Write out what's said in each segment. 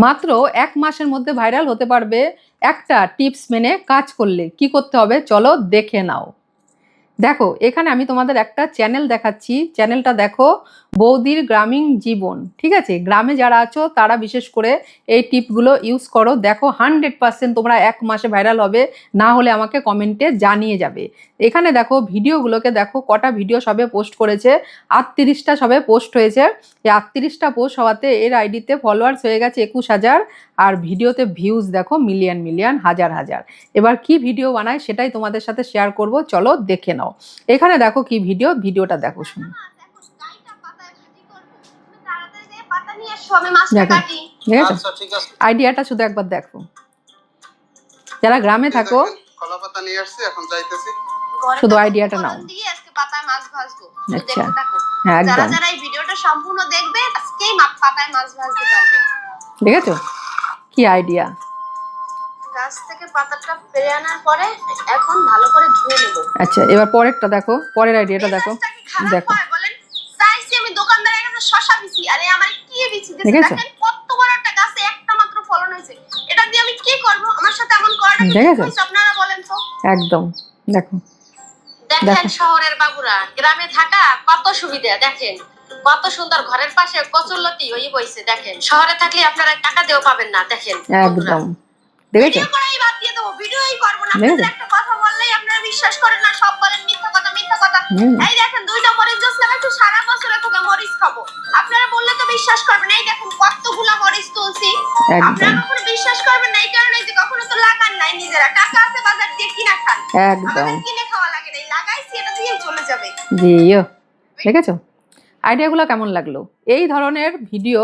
মাত্র 1 মাসের মধ্যে ভাইরাল হতে পারবে একটা টিপস মেনে কাজ করলে। কি করতে হবে চলো দেখে নাও। দেখো এখানে আমি তোমাদের একটা চ্যানেল দেখাচ্ছি, চ্যানেলটা দেখো, বৌদির গ্রামীণ জীবন। ঠিক আছে, গ্রামে যারা আছো তারা বিশেষ করে এই টিপগুলো ইউজ করো। দেখো 100% তোমরা 1 মাসে ভাইরাল হবে, না হলে আমাকে কমেন্টে জানিয়ে যাবে। এখানে দেখো ভিডিওগুলোকে দেখো, কটা ভিডিও সবে পোস্ট করেছে, 38টা সবে পোস্ট হয়েছে। এই 38টা পোস্ট হওয়াতে এর আইডিতে ফলোয়ার্স হয়ে গেছে 21,000, আর ভিডিওতে ভিউজ দেখো মিলিয়ন মিলিয়ন, হাজার হাজার। এবার কি ভিডিও বানায় সেটাই তোমাদের সাথে শেয়ার করব, চলো দেখে নাও। এখানে দেখো কি ভিডিওটা দেখো, শুনো। আইডিয়াটা শুধু একবার দেখো। যারা গ্রামে থাকো শুধু আইডিয়াটা নাও। আচ্ছা হ্যাঁ একদম, যারা এই ভিডিওটা সম্পূর্ণ দেখবে আজকেই পাতায় মাছ ভাজতে পারবে। দেখেছো কি আইডিয়া? গাছ থেকে পাতাটা পেরে আনার পরে এখন ভালো করে ধুয়ে নেব। আচ্ছা এবার পরেরটা দেখো, পরের আইডিয়াটা দেখো। দেখো বলেন চাইছি আমি দোকানদারের কাছে শশা বিচি, আরে আমার কি বিচি দিয়েছে দেখেন, কত বড় একটা গাছে একটা মাত্র ফলন হয়েছে, এটা দিয়ে আমি কি করব? আমার সাথে এমন করাটা কি হইছে আপনারা বলেন তো? একদম দেখো, দেখেন শহরের বাবুরা গ্রামে থাকা কত সুবিধা, দেখেন কত সুন্দর, ঘরের পাশে কচুরলতি ওই বইছে, দেখেন শহরে থাকলে আপনারা টাকা দিয়েও পাবেন না। দেখেন একদম দেখেছো, ভিডিও করাই বাদ দিয়ে দেবো, ভিডিওই করব না। আপনারা একটা কথা বললেই আপনারা বিশ্বাস করেন না, সব বলেন মিথ্যা কথা মিথ্যা কথা। এই দেখেন 2টা মরিচ গাছ লাগাইছি, সারা বছর এতটা মরিচ খাবো, আপনারা বললে তো বিশ্বাস করবেন না। এই দেখেন কতগুলা মরিচ তুলছি, আপনারা কখনো বিশ্বাস করবেন না। এই কারণে যে কখনো তো লাগান নাই, নিজেরা টাকা আছে বাজার দিয়ে কিনা খান, একদম কিনে খাওয়া লাগে না, লাগাইছি এটা দিয়ে চলে যাবে। জিও দেখেছো আইডিয়াগুলো কেমন লাগলো? এই ধরনের ভিডিও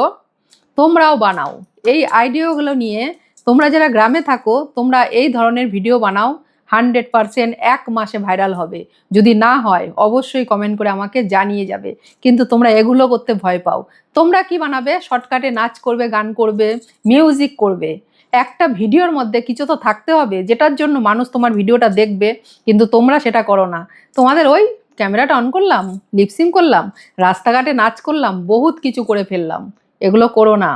তোমরাও বানাও। এই আইডিয়াগুলো নিয়ে তোমরা যারা গ্রামে থাকো তোমরা এই ধরনের ভিডিও বানাও, 100% 1 মাসে ভাইরাল হবে। যদি না হয় অবশ্যই কমেন্ট করে আমাকে জানিয়ে যাবে। কিন্তু তোমরা এগুলো করতে ভয় পাও। তোমরা কি বানাবে? শর্টকাটে নাচ করবে, গান করবে, মিউজিক করবে। একটা ভিডিওর মধ্যে কিছু তো থাকতে হবে যেটার জন্য মানুষ তোমার ভিডিওটা দেখবে, কিন্তু তোমরা সেটা করো না। তোমাদের ওই ক্যামেরাটা অন করলাম, লিপসিং করলাম, রাস্তাঘাটে নাচ করলাম, বহুত কিছু করে ফেললাম। এগুলো করো না।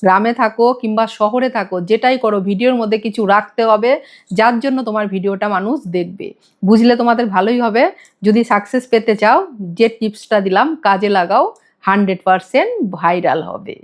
গ্রামে থাকো কিংবা শহরে থাকো, যেটাই করো ভিডিওর মধ্যে কিছু রাখতে হবে যার জন্য তোমার ভিডিওটা মানুষ দেখবে। বুঝলে তোমাদের ভালোই হবে। যদি সাকসেস পেতে চাও, যে টিপসটা দিলাম কাজে লাগাও, 100% ভাইরাল হবে।